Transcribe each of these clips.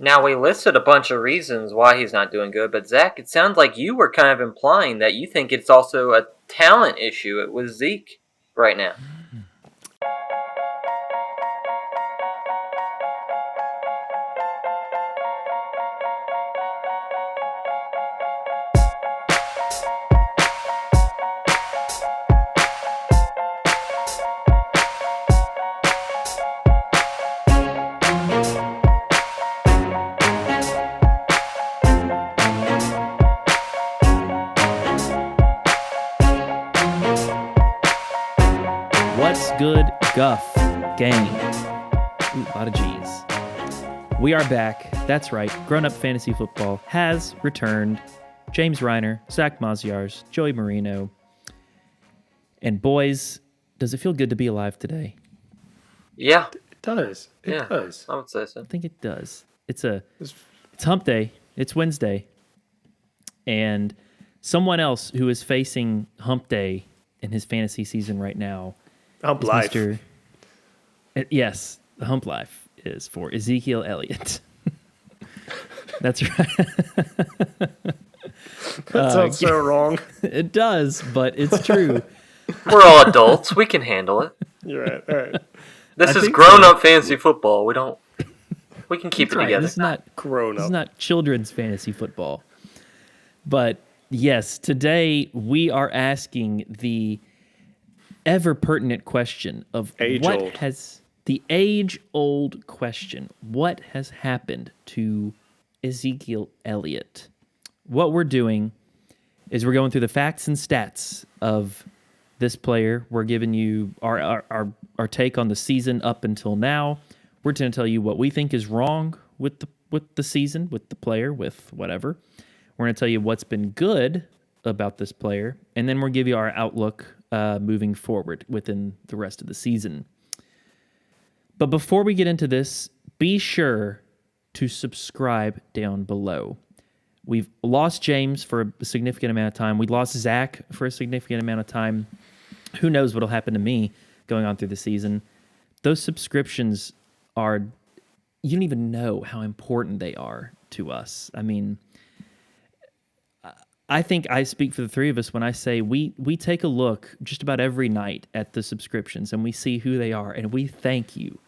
Now, we listed a bunch of reasons why he's not doing good, but Zach, it sounds like you were kind of implying that you think it's also a talent issue with Zeke right now. What's good, Guff gang? Ooh, a lot of G's. We are back. That's right. Grown Up Fantasy Football has returned. James Reiner, Zach Maziarz, Joey Marino. And boys, does it feel good to be alive today? Yeah. It does. It does. I would say so. I think it does. It's hump day. It's Wednesday. And someone else who is facing hump day in his fantasy season right now Hump life. Yes, the hump life is for Ezekiel Elliot. That's right. That sounds so wrong. It does, but it's true. We're all adults. We can handle it. You're right. All right. This is grown-up fantasy football. We can keep it Right. together. This is not Grown This up. is not children's fantasy football. But yes, today we are asking the ever pertinent question of the age-old question. What has happened to Ezekiel Elliott? What we're doing is we're going through the facts and stats of this player. We're giving you our take on the season up until now. We're going to tell you what we think is wrong with the season, with the player, with whatever. We're going to tell you what's been good about this player, and then we'll give you our outlook moving forward within the rest of the season. But before we get into this, be sure to subscribe down below. We've lost James for a significant amount of time. We lost Zach for a significant amount of time. Who knows what will happen to me going on through the season? Those subscriptions are, you don't even know how important they are to us. I mean, I think I speak for the three of us when I say we take a look just about every night at the subscriptions and we see who they are, and we thank you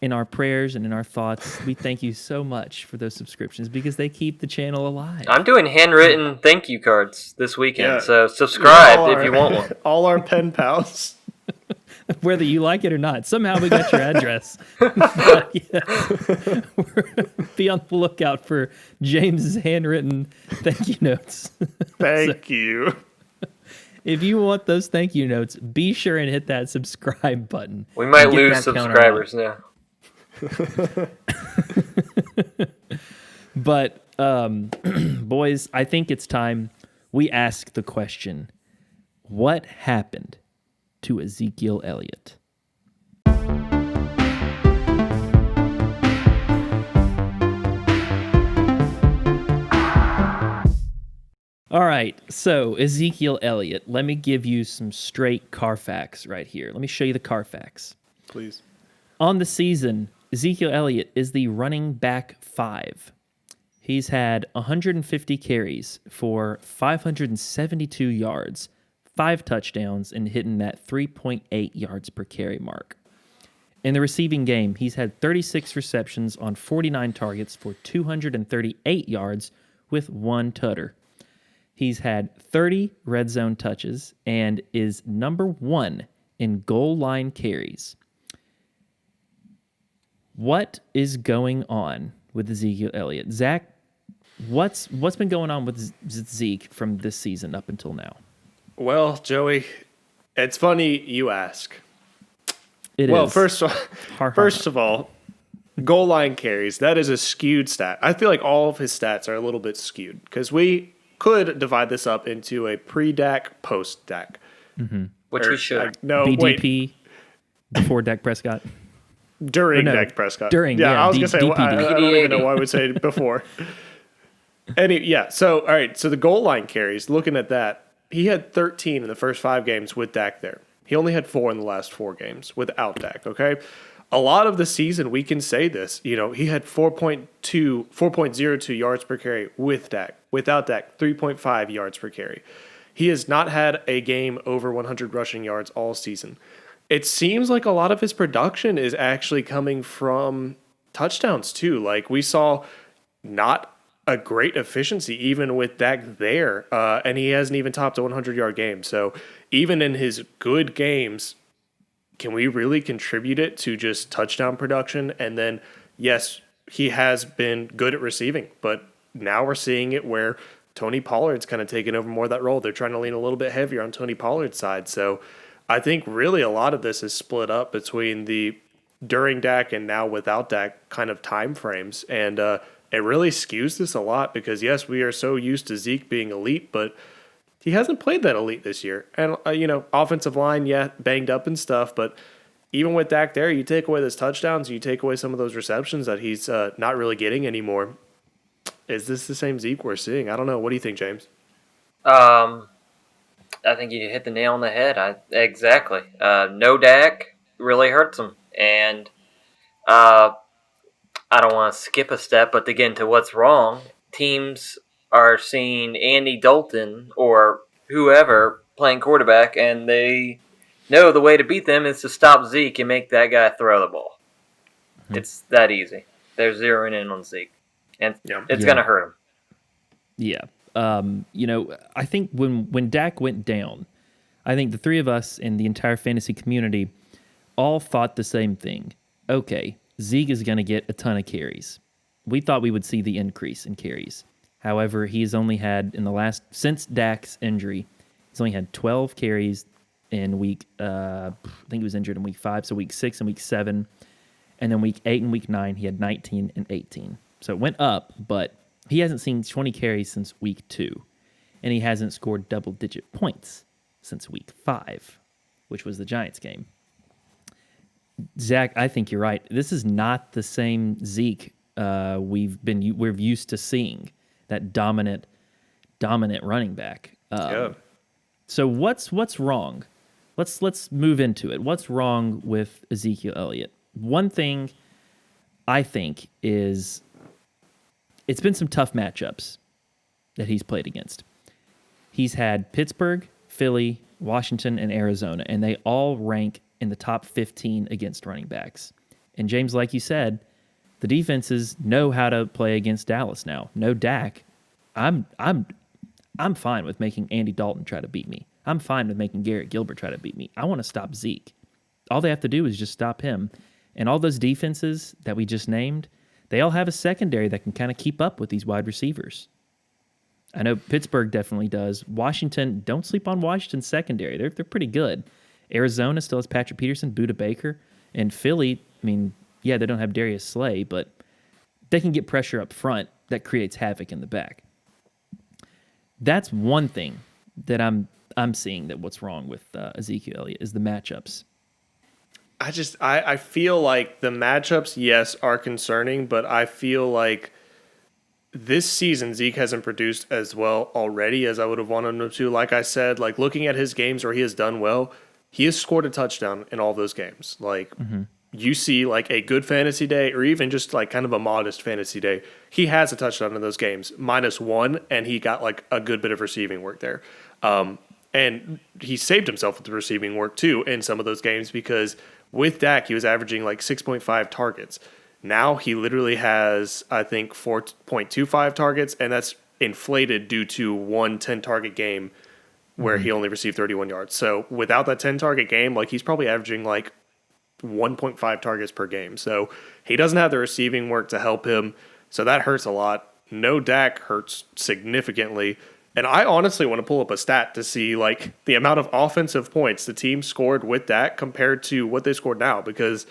in our prayers and in our thoughts. We thank you so much for those subscriptions because they keep the channel alive. I'm doing handwritten thank you cards this weekend, Yeah. so subscribe if you want one. All our pen pals. Whether you like it or not. Somehow we got your address. But, yeah, be on the lookout for James's handwritten thank you notes. Thank you. If you want those thank you notes, be sure and hit that subscribe button. We might and get lose that counter subscribers now. But, boys, I think it's time we ask the question, what happened to Ezekiel Elliott? All right, so Ezekiel Elliott, let me give you some straight Carfax right here. Let me show you the Carfax. Please. On the season, Ezekiel Elliott is the running back 5. He's had 150 carries for 572 yards, 5 touchdowns, and hitting that 3.8 yards per carry mark. In the receiving game, he's had 36 receptions on 49 targets for 238 yards with 1 tutter. He's had 30 red zone touches and is number 1 in goal line carries. What is going on with Ezekiel Elliott? Zach, what's been going on with Zeke from this season up until now? Well, Joey, it's funny you ask. It well, is. first First of all, goal line carries, that is a skewed stat. I feel like all of his stats are a little bit skewed because we could divide this up into a pre-Dak, post-Dak. Mm-hmm. Which we should. No, BDP before Dak Prescott. During Dak Prescott. During, I was going to say, DPD. I don't even know why I would say before. So, all right, so the goal line carries, looking at that, he had 13 in the first 5 games with Dak there. He only had 4 in the last 4 games without Dak, okay? a lot of the season, we can say this. You know, he had 4.02 yards per carry with Dak. Without Dak, 3.5 yards per carry. He has not had a game over 100 rushing yards all season. It seems like a lot of his production is actually coming from touchdowns too. Like we saw not a great efficiency even with Dak there, and he hasn't even topped a 100-yard game. So even in his good games, can we really contribute it to just touchdown production? And then, yes, he has been good at receiving, but now we're seeing it where Tony Pollard's kind of taking over more of that role. They're trying to lean a little bit heavier on Tony Pollard's side. So I think really a lot of this is split up between the during Dak and now without Dak kind of time frames. And it really skews this a lot because, yes, we are so used to Zeke being elite, but he hasn't played that elite this year. And, offensive line, yeah, banged up and stuff, but even with Dak there, you take away those touchdowns and you take away some of those receptions that he's not really getting anymore. Is this the same Zeke we're seeing? I don't know. What do you think, James? I think you hit the nail on the head. Exactly. No Dak really hurts him. And I don't want to skip a step, but again, to what's wrong, teams are seeing Andy Dalton or whoever playing quarterback, and they know the way to beat them is to stop Zeke and make that guy throw the ball. Mm-hmm. It's that easy. They're zeroing in on Zeke, and it's going to hurt him. Yeah. I think when Dak went down, I think the three of us in the entire fantasy community all thought the same thing. Okay, Zeke is going to get a ton of carries. We thought we would see the increase in carries. However, he's only had since Dak's injury, he's only had 12 carries in week, I think he was injured in week 5, so week 6 and week 7. And then week 8 and week 9, he had 19 and 18. So it went up, but he hasn't seen 20 carries since week 2. And he hasn't scored double-digit points since week 5, which was the Giants game. Zach, I think you're right. This is not the same Zeke we're used to seeing, that dominant running back. So what's wrong? Let's move into it. What's wrong with Ezekiel Elliott? One thing I think is it's been some tough matchups that he's played against. He's had Pittsburgh, Philly, Washington, and Arizona, and they all rank in the top 15 against running backs. And James, like you said, the defenses know how to play against Dallas now. No Dak. I'm fine with making Andy Dalton try to beat me. I'm fine with making Garrett Gilbert try to beat me. I want to stop Zeke. All they have to do is just stop him. And all those defenses that we just named, they all have a secondary that can kind of keep up with these wide receivers. I know Pittsburgh definitely does. Washington, don't sleep on Washington's secondary. They're pretty good. Arizona still has Patrick Peterson, Budda Baker. And Philly, they don't have Darius Slay, but they can get pressure up front that creates havoc in the back. That's one thing that I'm seeing that what's wrong with Ezekiel Elliott is the matchups. I feel like the matchups, yes, are concerning, but I feel like this season Zeke hasn't produced as well already as I would have wanted him to. Like I said, like looking at his games where he has done well, he has scored a touchdown in all those games. Like you see like a good fantasy day or even just like kind of a modest fantasy day, he has a touchdown in those games, -1, and he got like a good bit of receiving work there. And he saved himself with the receiving work too in some of those games because with Dak, he was averaging like 6.5 targets. Now he literally has, I think, 4.25 targets, and that's inflated due to one 10-target game where he only received 31 yards. So without that 10-target game, like he's probably averaging like 1.5 targets per game. So he doesn't have the receiving work to help him. So that hurts a lot. No Dak hurts significantly. And I honestly want to pull up a stat to see like the amount of offensive points the team scored with Dak compared to what they scored now because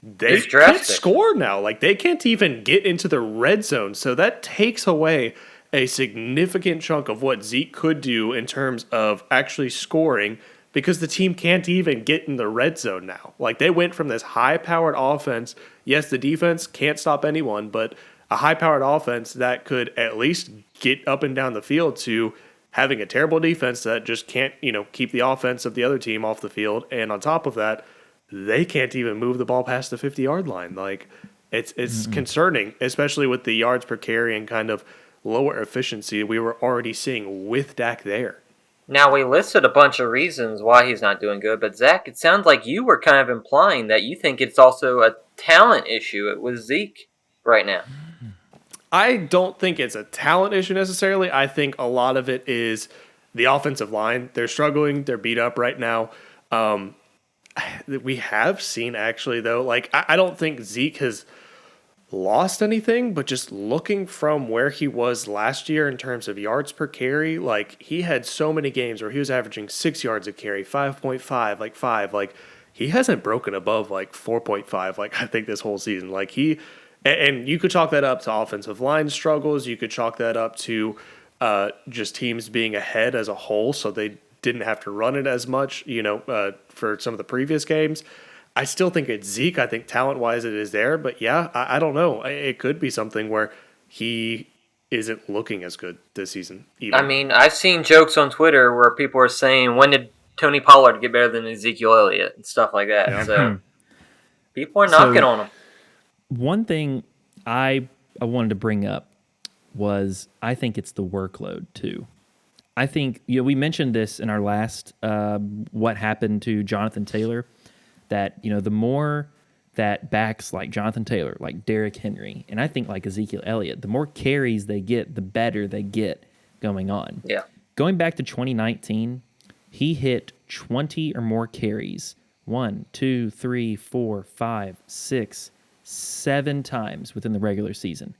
they can't score now. Like they can't even get into the red zone. So that takes away a significant chunk of what Zeke could do in terms of actually scoring because the team can't even get in the red zone now. Like they went from this high-powered offense. Yes, the defense can't stop anyone, but a high-powered offense that could at least get up and down the field to having a terrible defense that just can't, keep the offense of the other team off the field. And on top of that, they can't even move the ball past the 50-yard line. Like, it's concerning, especially with the yards per carry and kind of lower efficiency we were already seeing with Dak there. Now, we listed a bunch of reasons why he's not doing good, but Zach, it sounds like you were kind of implying that you think it's also a talent issue with Zeke right now. I don't think it's a talent issue necessarily. I think a lot of it is the offensive line. They're struggling. They're beat up right now. We have seen, actually, though, like, I don't think Zeke has lost anything, but just looking from where he was last year in terms of yards per carry, like, he had so many games where he was averaging 6 yards a carry, 5.5, like 5. Like, he hasn't broken above like 4.5, like, I think this whole season. Like, and you could chalk that up to offensive line struggles. You could chalk that up to just teams being ahead as a whole, so they didn't have to run it as much, for some of the previous games. I still think it's Zeke. I think talent-wise it is there. But, yeah, I don't know. It could be something where he isn't looking as good this season either. I mean, I've seen jokes on Twitter where people are saying, when did Tony Pollard get better than Ezekiel Elliott and stuff like that. Yeah. So people are knocking on him. One thing I wanted to bring up was I think it's the workload too. I think we mentioned this in our last what happened to Jonathan Taylor, that the more that backs like Jonathan Taylor, like Derrick Henry, and I think like Ezekiel Elliott, the more carries they get, the better they get going on. Yeah. Going back to 2019, he hit 20 or more carries 1, 2, 3, 4, 5, 6, 7 times within the regular season.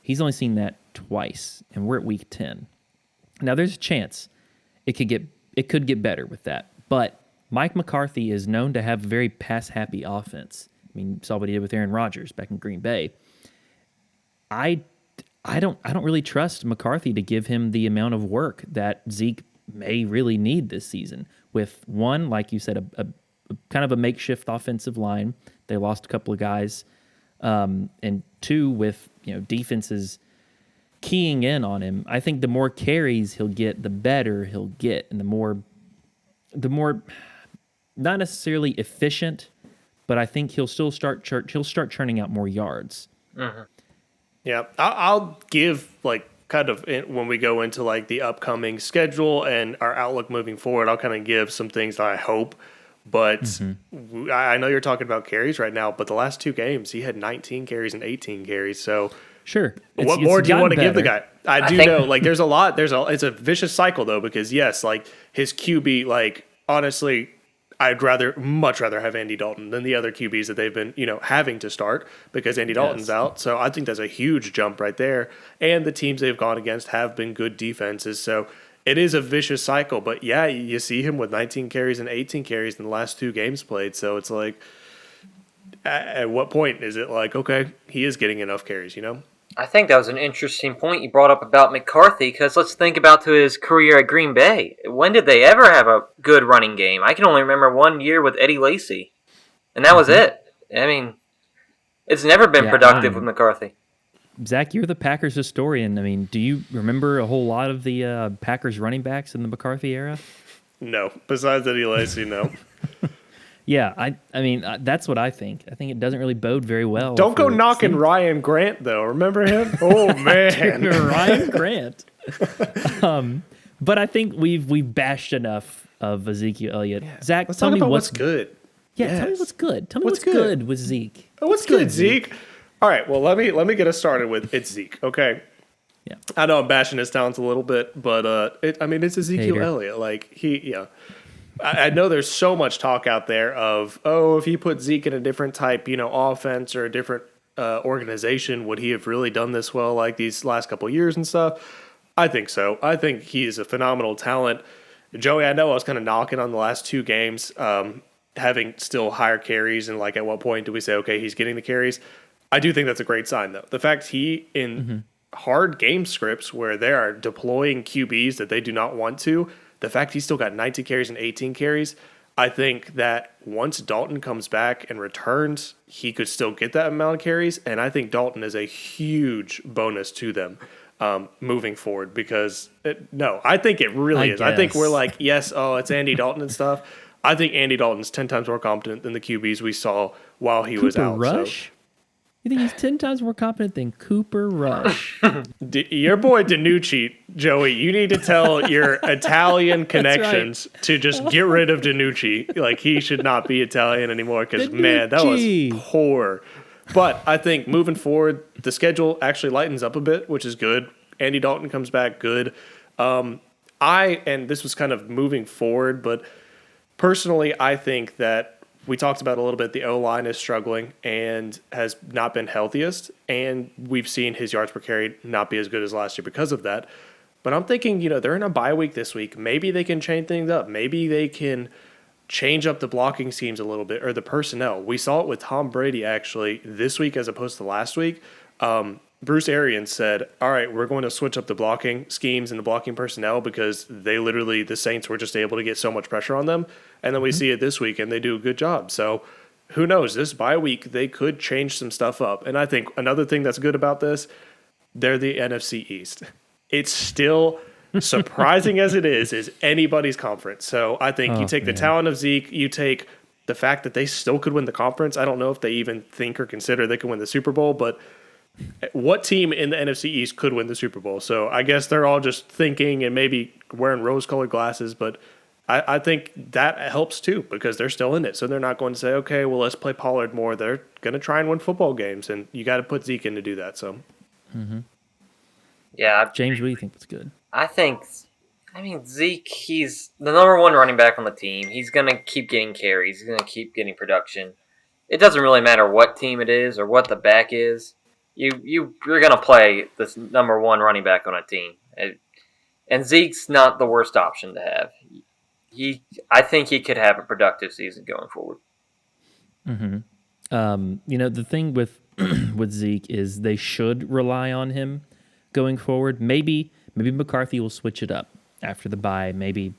He's only seen that twice, and we're at week 10. Now, there's a chance it could get better with that, but Mike McCarthy is known to have a very pass-happy offense. I mean, you saw what he did with Aaron Rodgers back in Green Bay. I don't really trust McCarthy to give him the amount of work that Zeke may really need this season. With one, like you said, a kind of a makeshift offensive line. They lost a couple of guys, and two, with defenses keying in on him. I think the more carries he'll get, the better he'll get, and the more not necessarily efficient, but I think he'll start churning out more yards. Mm-hmm. Yeah, I'll give kind of when we go into like the upcoming schedule and our outlook moving forward, I'll kind of give some things that I hope. But I know you're talking about carries right now, but the last 2 games he had 19 carries and 18 carries. So sure, what more do you want to give the guy? I think know there's a lot. It's a vicious cycle though, because yes, like his QB, honestly, I'd much rather have Andy Dalton than the other QBs that they've been, having to start because Andy Dalton's out. So I think that's a huge jump right there. And the teams they've gone against have been good defenses. So it is a vicious cycle. But yeah, you see him with 19 carries and 18 carries in the last 2 games played. So it's like, at what point is it like, okay, he is getting enough carries, I think that was an interesting point you brought up about McCarthy, because let's think about to his career at Green Bay. When did they ever have a good running game? I can only remember 1 year with Eddie Lacy, and that was it. I mean, it's never been productive with McCarthy. Zach, you're the Packers historian. I mean, do you remember a whole lot of the Packers running backs in the McCarthy era? No. Besides Eddie Lacy, no. Yeah, I mean, that's what I think. I think it doesn't really bode very well. Don't go knocking Ryan Grant, though. Remember him? Oh, man. Ryan Grant. But I think we've bashed enough of Ezekiel Elliott. Yeah. Zach, let's tell me what's good. Yeah, tell me what's good. Tell me what's good with Zeke. What's good, Zeke? All right, well, let me get us started with it's Zeke, okay? Yeah. I know I'm bashing his talents a little bit, but it's Ezekiel Elliott. I know there's so much talk out there of, if he put Zeke in a different type, offense or a different organization, would he have really done this well like these last couple of years and stuff? I think so. I think he is a phenomenal talent. Joey, I know I was kind of knocking on the last 2 games, having still higher carries, and at what point do we say, okay, he's getting the carries? I do think that's a great sign, though. The fact he, in hard game scripts where they are deploying QBs that they do not want to, the fact he's still got 19 carries and 18 carries, I think that once Dalton comes back and returns, he could still get that amount of carries, and I think Dalton is a huge bonus to them moving forward because, I think it really is. I think we're like, yes, it's Andy Dalton and stuff. I think Andy Dalton's 10 times more competent than the QBs we saw while he was Cooper out. Rush? You think he's 10 times more competent than Cooper Rush? Your boy DiNucci, Joey, you need to tell your Italian connections to just get rid of DiNucci. Like, he should not be Italian anymore because, man, that was poor. But I think moving forward, the schedule actually lightens up a bit, which is good. Andy Dalton comes back good. And this was kind of moving forward, but personally, I think that we talked about a little bit, the O-line is struggling and has not been healthiest, and we've seen his yards per carry not be as good as last year because of that. But I'm thinking, they're in a bye week this week. Maybe they can change things up. Maybe they can change up the blocking schemes a little bit, or the personnel. We saw it with Tom Brady, actually, this week as opposed to last week. Bruce Arians said, all right, we're going to switch up the blocking schemes and the blocking personnel because the Saints were just able to get so much pressure on them. And then we see it this week, and they do a good job. So who knows? This bye week, they could change some stuff up. And I think another thing that's good about this, they're the NFC East. It's still, surprising as it is anybody's conference. So I think you take the talent of Zeke, you take the fact that they still could win the conference. I don't know if they even think or consider they can win the Super Bowl, but what team in the NFC East could win the Super Bowl? So I guess they're all just thinking and maybe wearing rose-colored glasses, but I think that helps too because they're still in it. So they're not going to say, okay, well, let's play Pollard more. They're going to try and win football games, and you got to put Zeke in to do that. So, Yeah. James, what do you think was good? Zeke, he's the number one running back on the team. He's going to keep getting carries. He's going to keep getting production. It doesn't really matter what team it is or what the back is. You're going to play this number one running back on a team. And Zeke's not the worst option to have. I think he could have a productive season going forward. The thing with with Zeke is they should rely on him going forward. Maybe McCarthy will switch it up after the bye. Maybe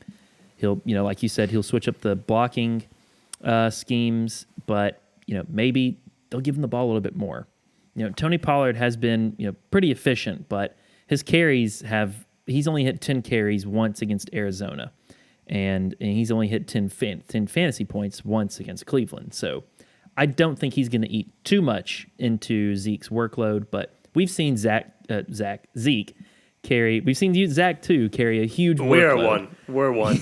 he'll, like you said, he'll switch up the blocking schemes, but maybe they'll give him the ball a little bit more. Tony Pollard has been, pretty efficient, but his carries he's only hit 10 carries once against Arizona, and he's only hit 10 fantasy points once against Cleveland. So I don't think he's going to eat too much into Zeke's workload, but we've seen Zeke carry. We've seen Zach too carry a huge workload. We're one.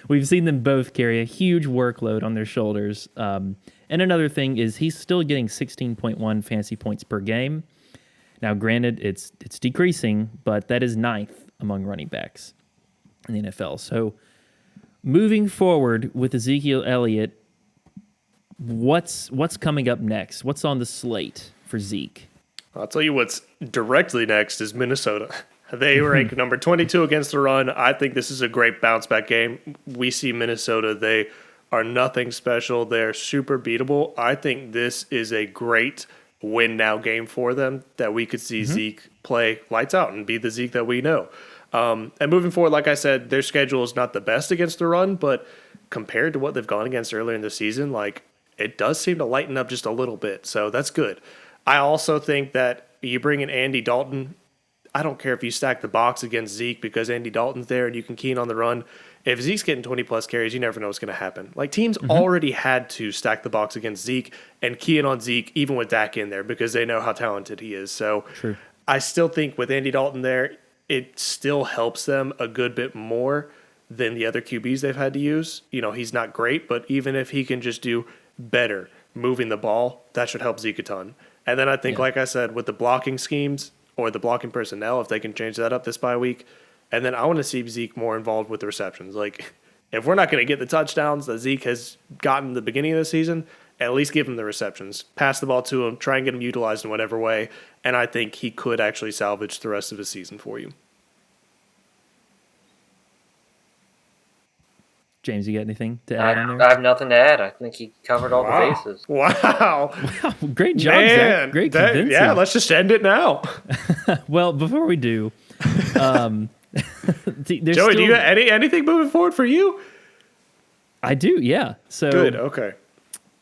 We've seen them both carry a huge workload on their shoulders. And another thing is he's still getting 16.1 fantasy points per game. Now, granted, it's decreasing, but that is ninth among running backs in the NFL. So moving forward with Ezekiel Elliott, what's coming up next? What's on the slate for Zeke? I'll tell you what's directly next is Minnesota. They rank number 22 against the run. I think this is a great bounce-back game. We see Minnesota. They are nothing special. They're super beatable. I think this is a great win-now game for them that we could see Zeke play lights out and be the Zeke that we know. And moving forward, like I said, their schedule is not the best against the run, but compared to what they've gone against earlier in the season, it does seem to lighten up just a little bit. So that's good. I also think that you bring in Andy Dalton. I don't care if you stack the box against Zeke because Andy Dalton's there and you can key in on the run. If Zeke's getting 20-plus carries, you never know what's going to happen. Teams already had to stack the box against Zeke and key in on Zeke, even with Dak in there, because they know how talented he is. So True. I still think with Andy Dalton there, it still helps them a good bit more than the other QBs they've had to use. He's not great, but even if he can just do better moving the ball, that should help Zeke a ton. And then I think, like I said, with the blocking schemes or the blocking personnel, if they can change that up this bye week, and then I want to see Zeke more involved with the receptions. If we're not going to get the touchdowns that Zeke has gotten in the beginning of the season, at least give him the receptions. Pass the ball to him, try and get him utilized in whatever way, and I think he could actually salvage the rest of his season for you. James, you got anything to add on there? I have nothing to add. I think he covered all the bases. Wow. Great job, Man, Zach. Great convincing. Yeah, let's just end it now. Well, before we do, Joey, do you got anything moving forward for you? I do, yeah. So good, okay.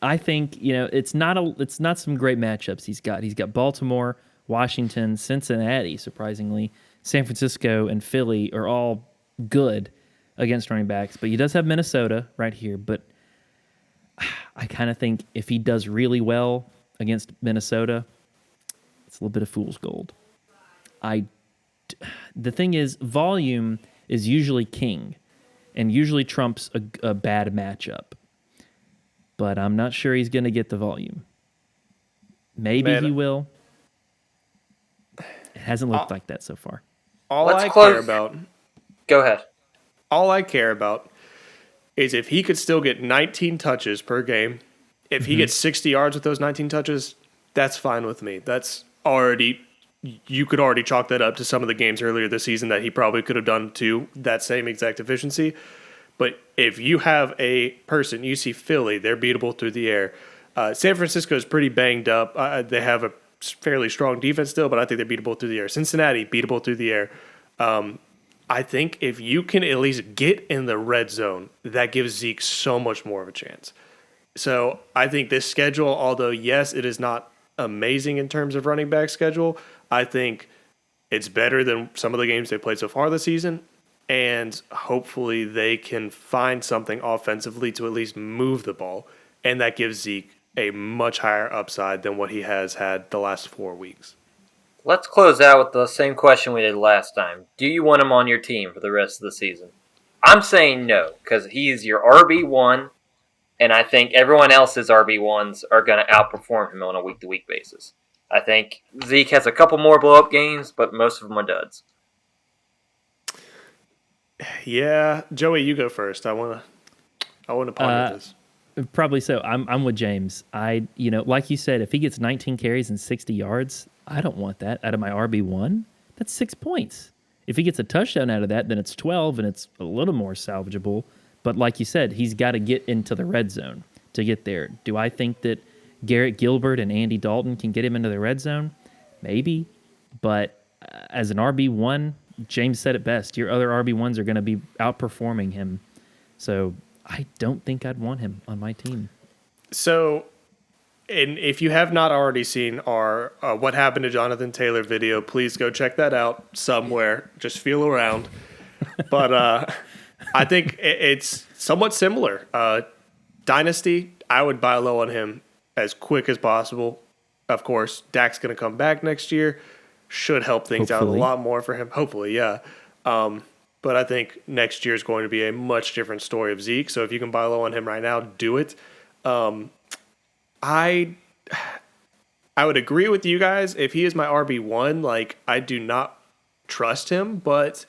I think it's not some great matchups he's got. He's got Baltimore, Washington, Cincinnati, surprisingly, San Francisco, and Philly are all good. against running backs, but he does have Minnesota right here. But I kind of think if he does really well against Minnesota, it's a little bit of fool's gold. The thing is, volume is usually king and usually trumps a bad matchup. But I'm not sure he's going to get the volume. Maybe he will. It hasn't looked like that so far. All I care about is if he could still get 19 touches per game. If he gets 60 yards with those 19 touches, that's fine with me. That's already, you could already chalk that up to some of the games earlier this season that he probably could have done to that same exact efficiency. But if you have a person, you see Philly, they're beatable through the air. San Francisco is pretty banged up. They have a fairly strong defense still, but I think they're beatable through the air. Cincinnati, beatable through the air. I think if you can at least get in the red zone, that gives Zeke so much more of a chance. So I think this schedule, although, yes, it is not amazing in terms of running back schedule, I think it's better than some of the games they played so far this season. And hopefully they can find something offensively to at least move the ball. And that gives Zeke a much higher upside than what he has had the last 4 weeks. Let's close out with the same question we did last time. Do you want him on your team for the rest of the season? I'm saying no, because he's your RB1, and I think everyone else's RB1s are going to outperform him on a week-to-week basis. I think Zeke has a couple more blow-up games, but most of them are duds. Yeah, Joey, you go first. I want to ponder this. Probably so. I'm with James. Like you said, if he gets 19 carries and 60 yards, I don't want that out of my RB1. That's 6 points. If he gets a touchdown out of that, then it's 12 and it's a little more salvageable. But like you said, he's got to get into the red zone to get there. Do I think that Garrett Gilbert and Andy Dalton can get him into the red zone? Maybe. But as an RB1, James said it best. Your other RB1s are going to be outperforming him. So I don't think I'd want him on my team. So, and if you have not already seen our What Happened to Jonathan Taylor video, please go check that out somewhere. Just feel around. But I think it's somewhat similar. Dynasty, I would buy low on him as quick as possible. Of course, Dak's going to come back next year. Should help things out a lot more for him. Hopefully, yeah. But I think next year is going to be a much different story of Zeke. So if you can buy low on him right now, do it. I would agree with you guys. If he is my RB1, like, I do not trust him. But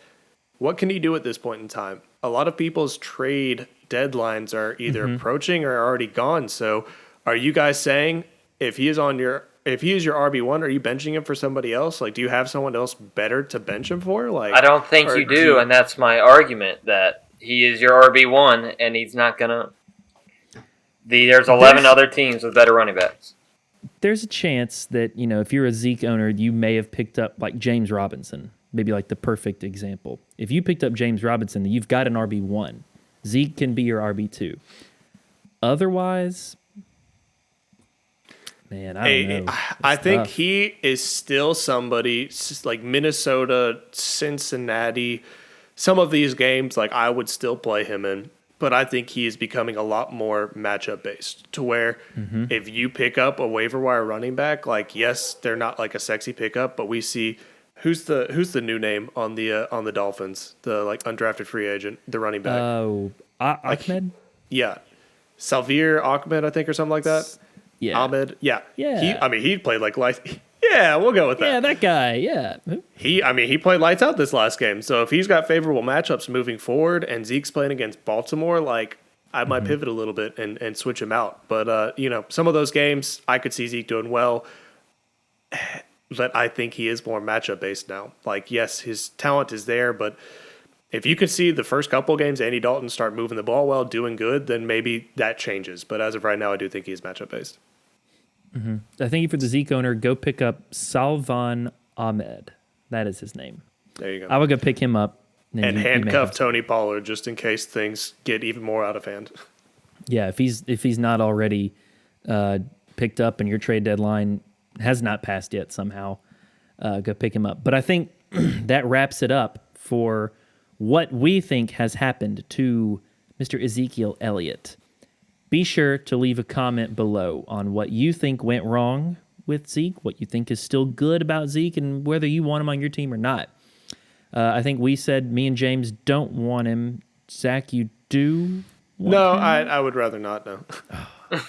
what can he do at this point in time? A lot of people's trade deadlines are either approaching or already gone. So are you guys saying if he is your RB1, are you benching him for somebody else? Like, do you have someone else better to bench him for? Like, I don't think you do, and that's my argument, that he is your RB1, and he's not going to... There's 11 other teams with better running backs. There's a chance that, if you're a Zeke owner, you may have picked up, like, James Robinson, maybe like the perfect example. If you picked up James Robinson, you've got an RB1. Zeke can be your RB2. Otherwise... Man, I don't know. I think he is still somebody like Minnesota, Cincinnati. Some of these games, like, I would still play him in, but I think he is becoming a lot more matchup based. To where if you pick up a waiver wire running back, like, yes, they're not like a sexy pickup, but we see who's the new name on the Dolphins, the like undrafted free agent, the running back. Oh, Ahmed. Yeah, Salvir Ahmed, I think, or something like that. Yeah. Ahmed, yeah. Yeah. He played like lights. Yeah, we'll go with that. Yeah, that guy, yeah. He played lights out this last game. So if he's got favorable matchups moving forward and Zeke's playing against Baltimore, like, I might pivot a little bit and switch him out. But, some of those games, I could see Zeke doing well. But I think he is more matchup based now. Like, yes, his talent is there, but if you can see the first couple games, Andy Dalton start moving the ball well, doing good, then maybe that changes. But as of right now, I do think he's matchup based. I think for the Zeke owner, go pick up Salvan Ahmed. That is his name. There you go. I would go pick him up. And handcuff Tony Pollard just in case things get even more out of hand. Yeah, if he's not already picked up and your trade deadline has not passed yet somehow, go pick him up. But I think that wraps it up for what we think has happened to Mr. Ezekiel Elliot. Be sure to leave a comment below on what you think went wrong with Zeke, what you think is still good about Zeke, and whether you want him on your team or not. I think we said me and James don't want him. Zach, you do want No, him? I would rather not, no.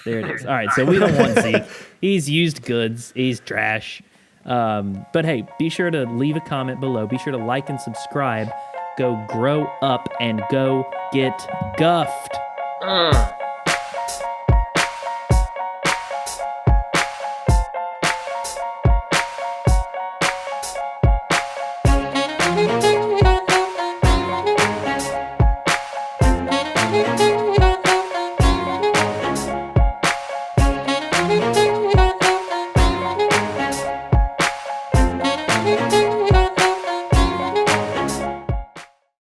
There it is. All right, so we don't want Zeke. He's used goods. He's trash. But hey, be sure to leave a comment below. Be sure to like and subscribe. Go grow up and go get guffed.